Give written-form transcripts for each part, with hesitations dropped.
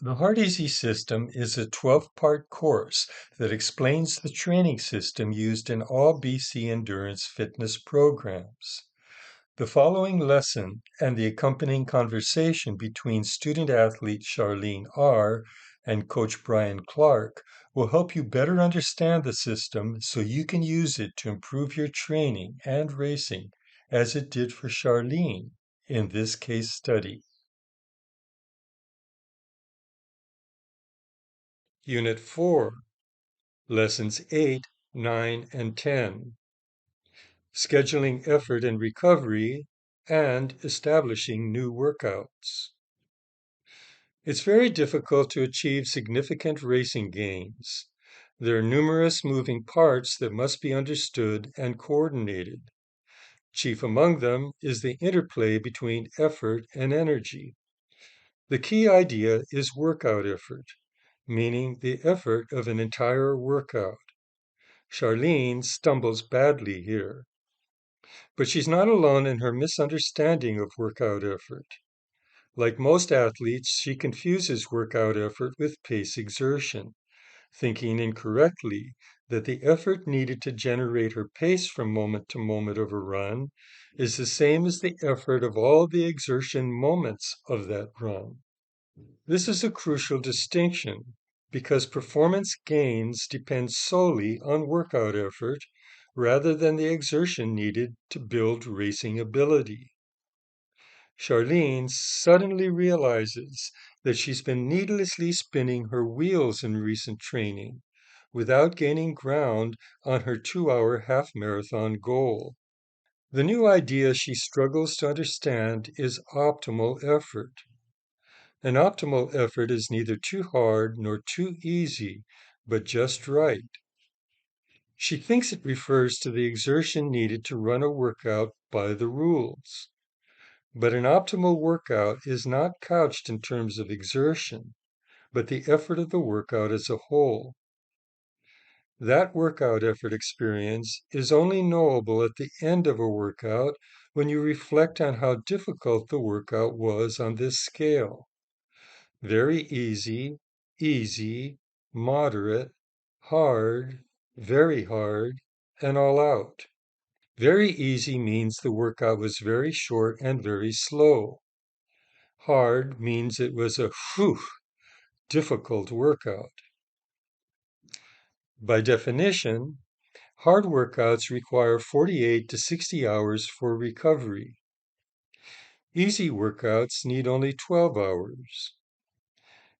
The Heart Easy system is a 12-part course that explains the training system used in all BC Endurance fitness programs. The following lesson and the accompanying conversation between student athlete Charlene R. and coach Brian Clark will help you better understand the system so you can use it to improve your training and racing as it did for Charlene in this case study. Unit 4, Lessons 8, 9, and 10. Scheduling effort and recovery and establishing new workouts. It's very difficult to achieve significant racing gains. There are numerous moving parts that must be understood and coordinated. Chief among them is the interplay between effort and energy. The key idea is workout effort, meaning the effort of an entire workout. Charlene stumbles badly here. But she's not alone in her misunderstanding of workout effort. Like most athletes, she confuses workout effort with pace exertion, thinking incorrectly that the effort needed to generate her pace from moment to moment of a run is the same as the effort of all the exertion moments of that run. This is a crucial distinction because performance gains depend solely on workout effort rather than the exertion needed to build racing ability. Charlene suddenly realizes that she's been needlessly spinning her wheels in recent training without gaining ground on her 2-hour half marathon goal. The new idea she struggles to understand is optimal effort. An optimal effort is neither too hard nor too easy, but just right. She thinks it refers to the exertion needed to run a workout by the rules. But an optimal workout is not couched in terms of exertion, but the effort of the workout as a whole. That workout effort experience is only knowable at the end of a workout when you reflect on how difficult the workout was on this scale. Very easy, easy, moderate, hard, very hard, and all out. Very easy means the workout was very short and very slow. Hard means it was a difficult workout. By definition, hard workouts require 48 to 60 hours for recovery. Easy workouts need only 12 hours.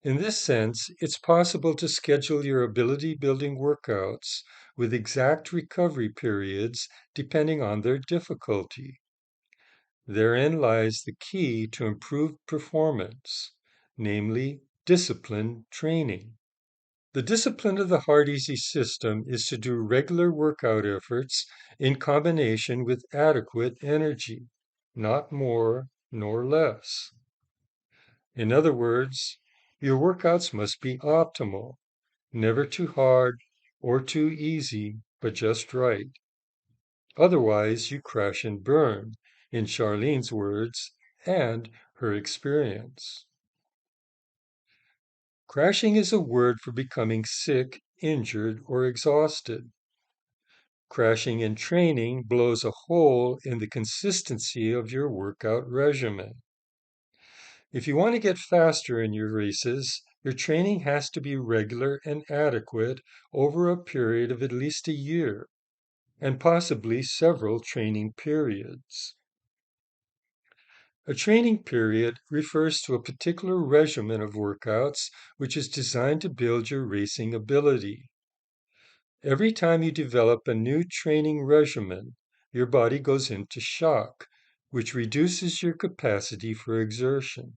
In this sense, it's possible to schedule your ability-building workouts with exact recovery periods depending on their difficulty. Therein lies the key to improved performance, namely disciplined training. The discipline of the Heart Easy system is to do regular workout efforts in combination with adequate energy, not more nor less. In other words, your workouts must be optimal, never too hard or too easy, but just right. Otherwise, you crash and burn, in Charlene's words and her experience. Crashing is a word for becoming sick, injured, or exhausted. Crashing in training blows a hole in the consistency of your workout regimen. If you want to get faster in your races, your training has to be regular and adequate over a period of at least a year, and possibly several training periods. A training period refers to a particular regimen of workouts which is designed to build your racing ability. Every time you develop a new training regimen, your body goes into shock, which reduces your capacity for exertion.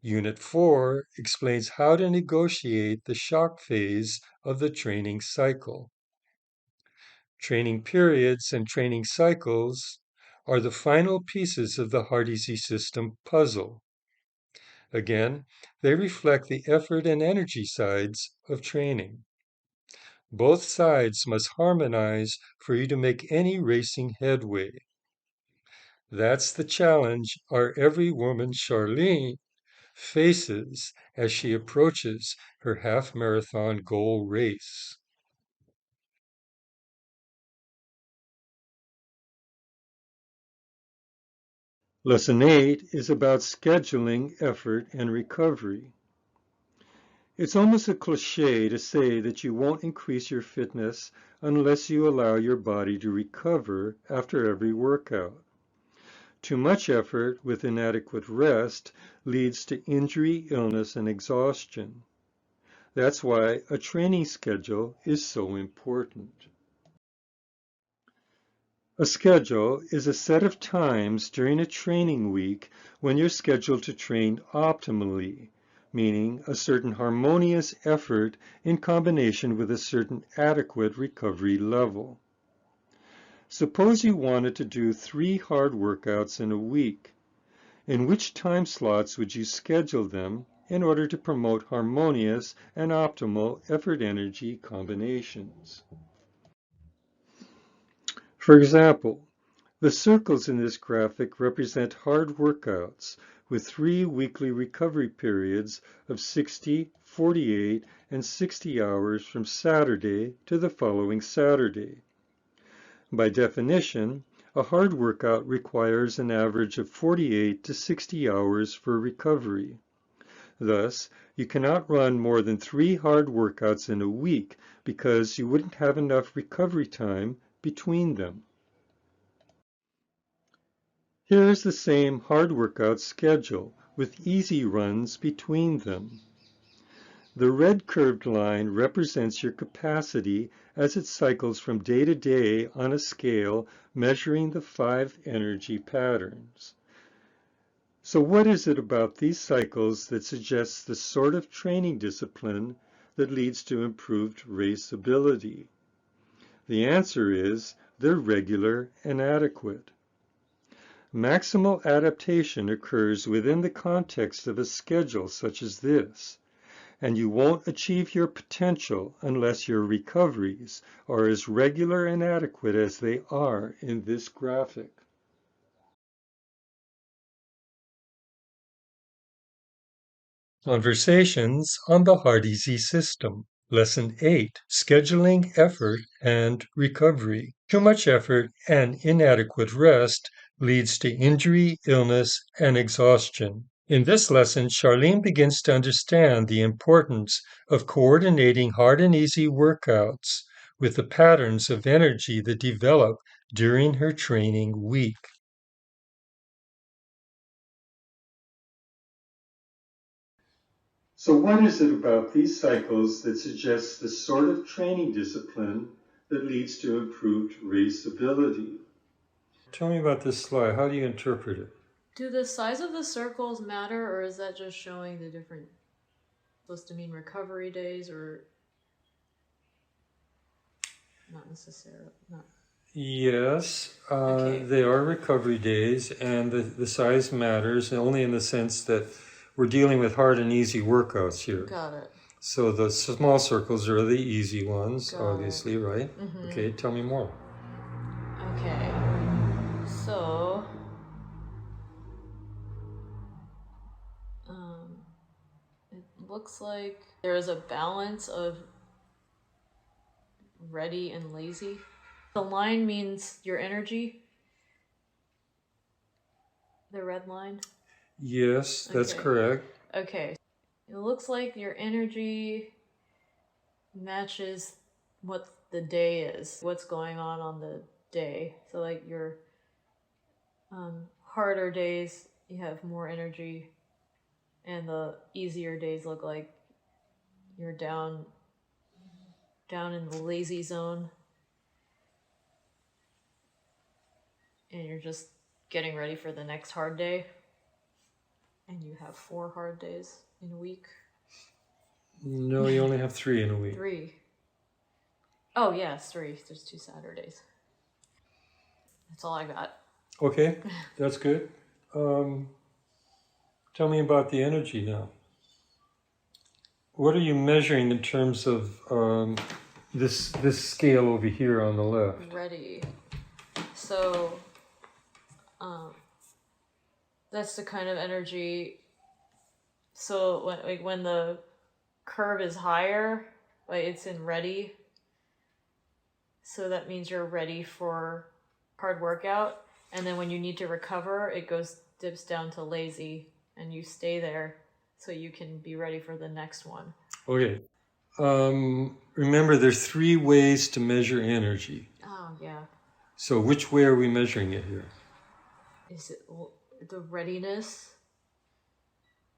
Unit 4 explains how to negotiate the shock phase of the training cycle. Training periods and training cycles are the final pieces of the Heart Easy system puzzle. Again, they reflect the effort and energy sides of training. Both sides must harmonize for you to make any racing headway. That's the challenge our every woman Charlene faces as she approaches her half-marathon goal race. Lesson 8 is about scheduling effort and recovery. It's almost a cliche to say that you won't increase your fitness unless you allow your body to recover after every workout. Too much effort with inadequate rest leads to injury, illness, and exhaustion. That's why a training schedule is so important. A schedule is a set of times during a training week when you're scheduled to train optimally, meaning a certain harmonious effort in combination with a certain adequate recovery level. Suppose you wanted to do 3 hard workouts in a week. In which time slots would you schedule them in order to promote harmonious and optimal effort-energy combinations? For example, the circles in this graphic represent hard workouts with 3 weekly recovery periods of 60, 48, and 60 hours from Saturday to the following Saturday. By definition, a hard workout requires an average of 48 to 60 hours for recovery. Thus, you cannot run more than 3 hard workouts in a week because you wouldn't have enough recovery time between them. Here is the same hard workout schedule with easy runs between them. The red curved line represents your capacity as it cycles from day to day on a scale measuring the 5 energy patterns. So what is it about these cycles that suggests the sort of training discipline that leads to improved race ability? The answer is they're regular and adequate. Maximal adaptation occurs within the context of a schedule such as this, and you won't achieve your potential unless your recoveries are as regular and adequate as they are in this graphic. Conversations on the Heart-Easy System. Lesson 8, Scheduling Effort and Recovery. Too much effort and inadequate rest leads to injury, illness, and exhaustion. In this lesson, Charlene begins to understand the importance of coordinating hard and easy workouts with the patterns of energy that develop during her training week. So what is it about these cycles that suggests the sort of training discipline that leads to improved race ability? Tell me about this slide. How do you interpret it? Do the size of the circles matter, or is that just showing the different, supposed to mean recovery days, or not necessarily? Not. Yes, Okay. they are recovery days, and the size matters only in the sense that we're dealing with hard and easy workouts here. Got it. So the small circles are the easy ones, Got obviously, it. right? Okay, tell me more. Okay. So, it looks like there's a balance of ready and lazy. The line means your energy. The red line. Yes, that's Okay. correct. Okay. It looks like your energy matches what the day is, what's going on the day. So like your harder days, you have more energy, and the easier days look like you're down in the lazy zone, and you're just getting ready for the next hard day. And you have 4 hard days in a week. No, you only have 3 in a week. 3. Oh yes, 3. There's 2 Saturdays. That's all I got. Okay, that's good. Tell me about the energy now. What are you measuring in terms of this scale over here on the left? Ready. So, that's the kind of energy So when the curve is higher, like it's in ready, so that means you're ready for hard workout. And then when you need to recover, it dips down to lazy, and you stay there so you can be ready for the next one. Okay. Remember, there's 3 ways to measure energy. Oh, yeah. So which way are we measuring it here? Is it the readiness?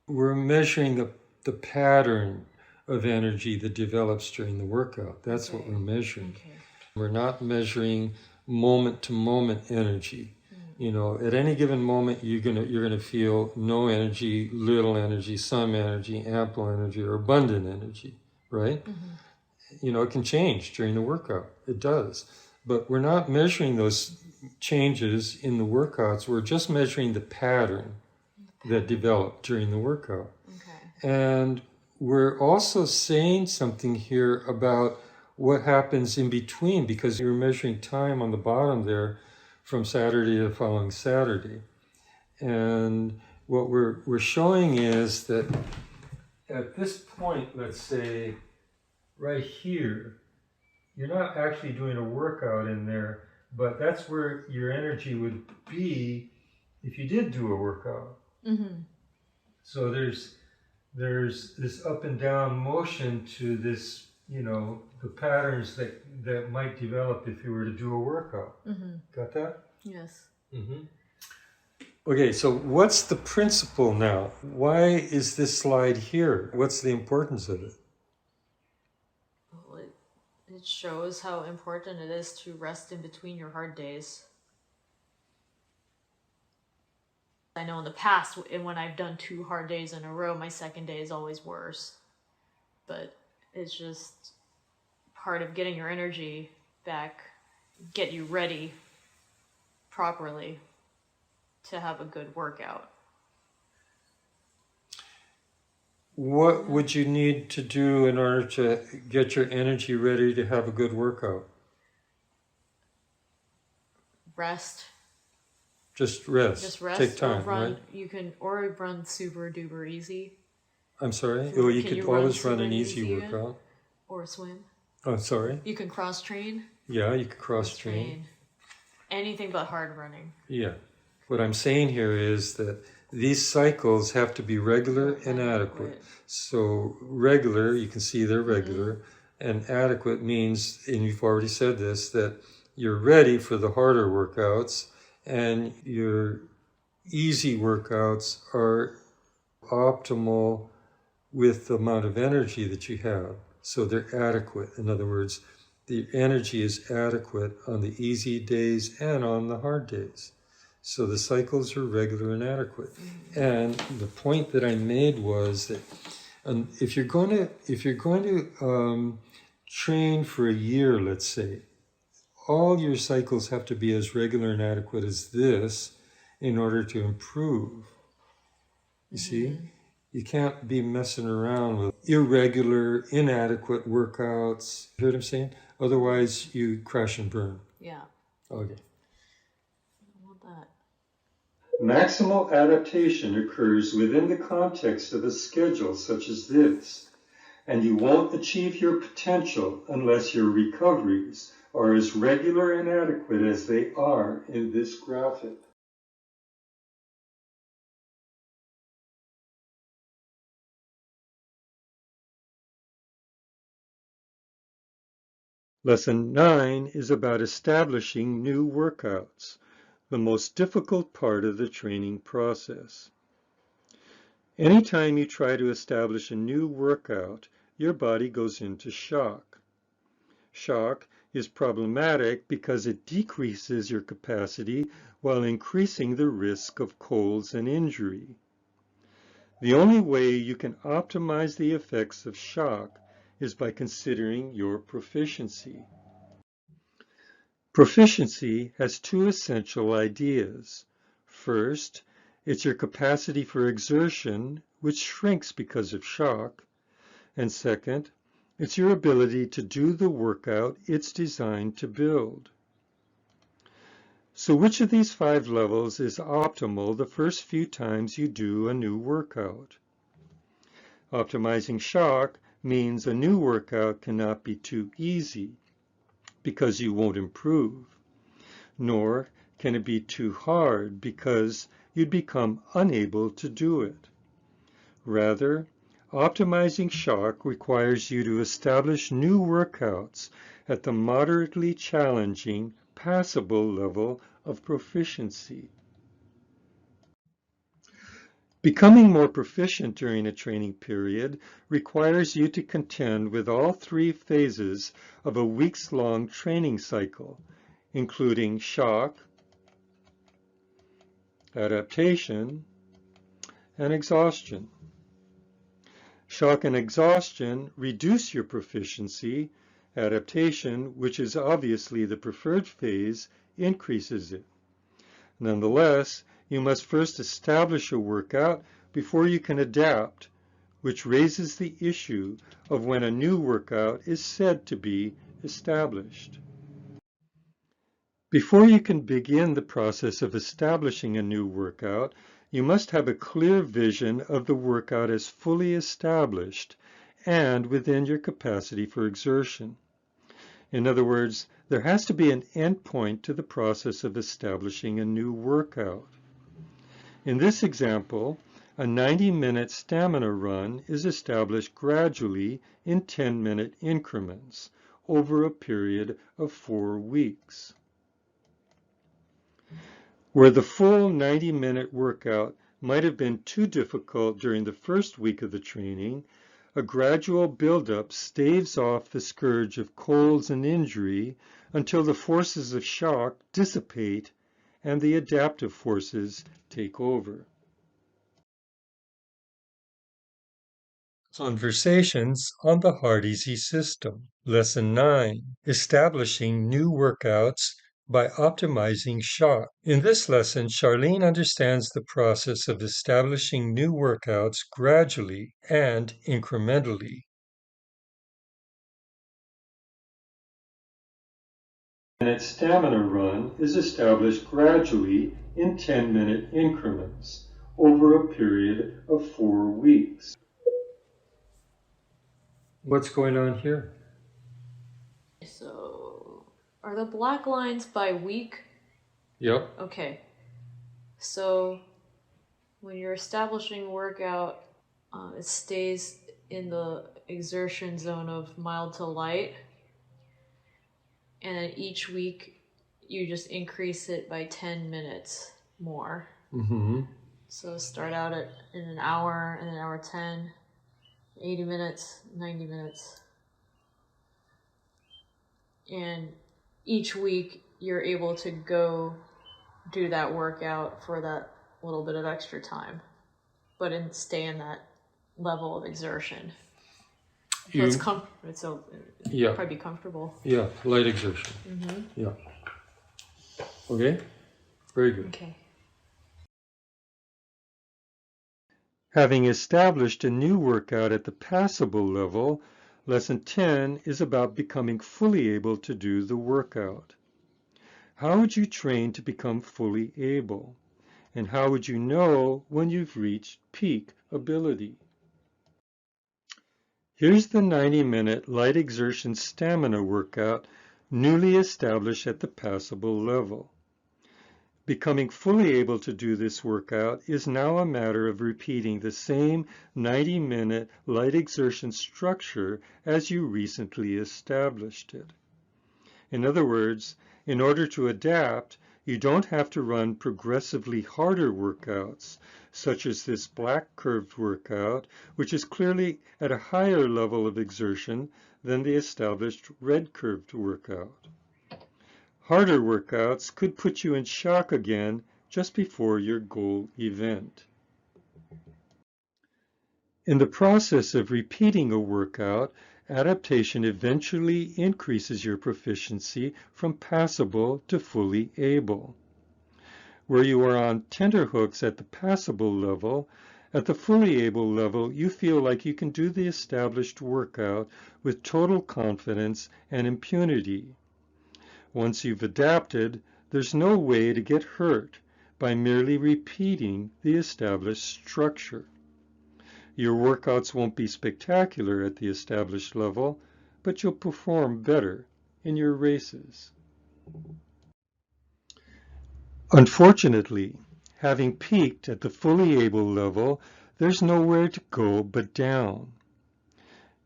We're measuring the pattern of energy that develops during the workout. That's Okay. what we're measuring. Okay. We're not measuring moment-to-moment energy. You know, at any given moment, you're gonna feel no energy, little energy, some energy, ample energy, or abundant energy, right? You know, it can change during the workout. It does. But we're not measuring those changes in the workouts. We're just measuring the pattern that developed during the workout. Okay. And we're also saying something here about what happens in between, because you're measuring time on the bottom there from Saturday to the following Saturday. And what we're showing is that at this point, let's say right here, you're not actually doing a workout in there, but that's where your energy would be if you did do a workout. So there's this up and down motion to this, you know, the patterns that might develop if you were to do a workout. Got that? Yes. Okay, so what's the principle now? Why is this slide here? What's the importance of it? Well, it shows how important it is to rest in between your hard days. I know in the past, when I've done 2 hard days in a row, my second day is always worse. But it's just part of getting your energy back, get you ready properly to have a good workout. What would you need to do in order to get your energy ready to have a good workout? Rest. Just rest. Just rest. Take time, or run, right? You can run super duper easy. I'm sorry? Well, you Can could you always run run an super easy easy workout. Or swim. Oh, sorry? You can cross train. Yeah, you could cross train. Train. Anything but hard running. Yeah. What I'm saying here is that these cycles have to be regular and adequate. So regular, you can see they're regular, and adequate means, and you've already said this, that you're ready for the harder workouts, and your easy workouts are optimal with the amount of energy that you have. So they're adequate. In other words, the energy is adequate on the easy days and on the hard days. So the cycles are regular and adequate. And the point that I made was that if you're going to train for a year, let's say, all your cycles have to be as regular and adequate as this in order to improve. You see? You can't be messing around with irregular, inadequate workouts. You hear what I'm saying? Otherwise, you crash and burn. Yeah. Okay. I want that. Maximal adaptation occurs within the context of a schedule such as this, and you won't achieve your potential unless your recoveries are as regular and adequate as they are in this graphic. Lesson 9 is about establishing new workouts, the most difficult part of the training process. Anytime you try to establish a new workout, your body goes into shock. Shock is problematic because it decreases your capacity while increasing the risk of colds and injury. The only way you can optimize the effects of shock is by considering your proficiency. Proficiency has 2 essential ideas. First, it's your capacity for exertion, which shrinks because of shock. And second, it's your ability to do the workout it's designed to build. So which of these 5 levels is optimal the first few times you do a new workout? Optimizing shock means a new workout cannot be too easy because you won't improve, nor can it be too hard because you'd become unable to do it. Rather, optimizing shock requires you to establish new workouts at the moderately challenging, passable level of proficiency. Becoming more proficient during a training period requires you to contend with all three phases of a weeks-long training cycle, including shock, adaptation, and exhaustion. Shock and exhaustion reduce your proficiency. Adaptation, which is obviously the preferred phase, increases it. Nonetheless, you must first establish a workout before you can adapt, which raises the issue of when a new workout is said to be established. Before you can begin the process of establishing a new workout, you must have a clear vision of the workout as fully established and within your capacity for exertion. In other words, there has to be an endpoint to the process of establishing a new workout. In this example, a 90-minute stamina run is established gradually in 10-minute increments over a period of 4 weeks. Where the full 90-minute workout might have been too difficult during the first week of the training, a gradual buildup staves off the scourge of colds and injury until the forces of shock dissipate and the adaptive forces take over. Conversations on the Heart-Easy System. Lesson 9. Establishing new workouts by optimizing shock. In this lesson, Charlene understands the process of establishing new workouts gradually and incrementally. A stamina run is established gradually in 10-minute increments over a period of 4 weeks. What's going on here? So, are the black lines by week? Yep. Okay. So, when you're establishing workout, it stays in the exertion zone of mild to light. And then each week, you just increase it by 10 minutes more. Mm-hmm. So start out in an hour, and an hour 10, 80 minutes, 90 minutes. And each week, you're able to go do that workout for that little bit of extra time, but stay in that level of exertion. So it's probably be comfortable. Yeah, light exertion. Mm-hmm. Yeah. Okay, very good. Okay. Having established a new workout at the passable level, Lesson 10 is about becoming fully able to do the workout. How would you train to become fully able? And how would you know when you've reached peak ability? Here's the 90-minute light exertion stamina workout newly established at the passable level. Becoming fully able to do this workout is now a matter of repeating the same 90-minute light exertion structure as you recently established it. In other words, in order to adapt, you don't have to run progressively harder workouts, such as this black curved workout, which is clearly at a higher level of exertion than the established red curved workout. Harder workouts could put you in shock again just before your goal event. In the process of repeating a workout, adaptation eventually increases your proficiency from passable to fully able. Where you are on tenterhooks at the passable level, at the fully able level, you feel like you can do the established workout with total confidence and impunity. Once you've adapted, there's no way to get hurt by merely repeating the established structure. Your workouts won't be spectacular at the established level, but you'll perform better in your races. Unfortunately, having peaked at the fully able level, there's nowhere to go but down.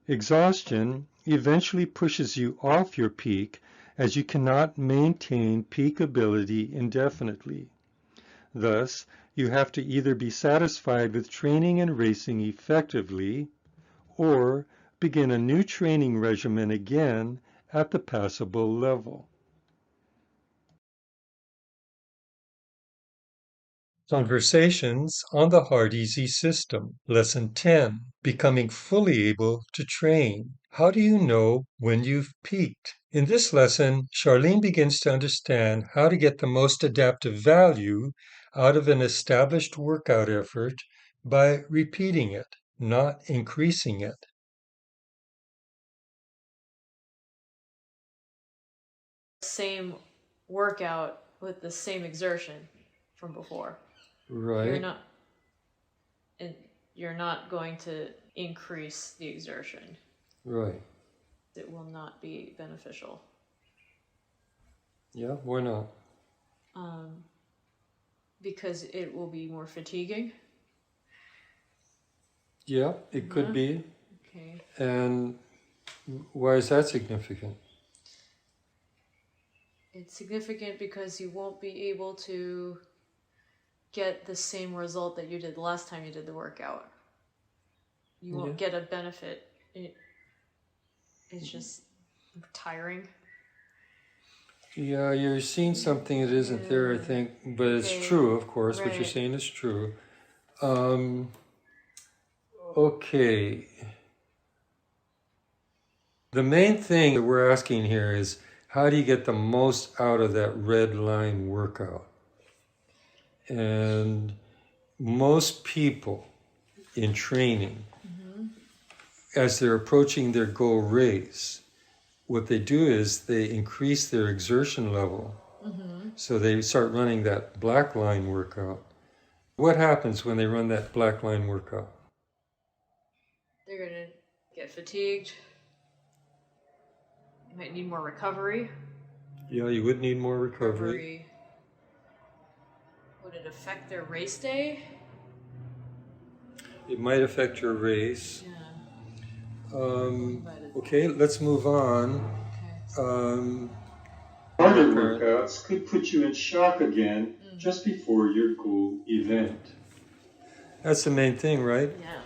Exhaustion eventually pushes you off your peak as you cannot maintain peak ability indefinitely. Thus, you have to either be satisfied with training and racing effectively or begin a new training regimen again at the passable level. Conversations on the Heart-Easy System. Lesson 10. Becoming fully able to train. How do you know when you've peaked? In this lesson, Charlene begins to understand how to get the most adaptive value out of an established workout effort by repeating it, not increasing it. Same workout with the same exertion from before. Right. You're not going to increase the exertion. Right. It will not be beneficial. Yeah, why not? Because it will be more fatiguing. Yeah, it could be. Okay. And why is that significant? It's significant because you won't be able to get the same result that you did the last time you did the workout. You won't get a benefit. It's just tiring. Yeah, you're seeing something that isn't there, I think, but it's true, of course. What you're saying is true. Okay. The main thing that we're asking here is, how do you get the most out of that red line workout? And most people in training, as they're approaching their goal race, what they do is they increase their exertion level. So they start running that black line workout. What happens when they run that black line workout? They're going to get fatigued. You might need more recovery. Yeah, you would need more recovery. Would it affect their race day? It might affect your race. Yeah. Okay, let's move on. Okay. Harder workouts could put you in shock again just before your goal event. That's the main thing, right? Yeah.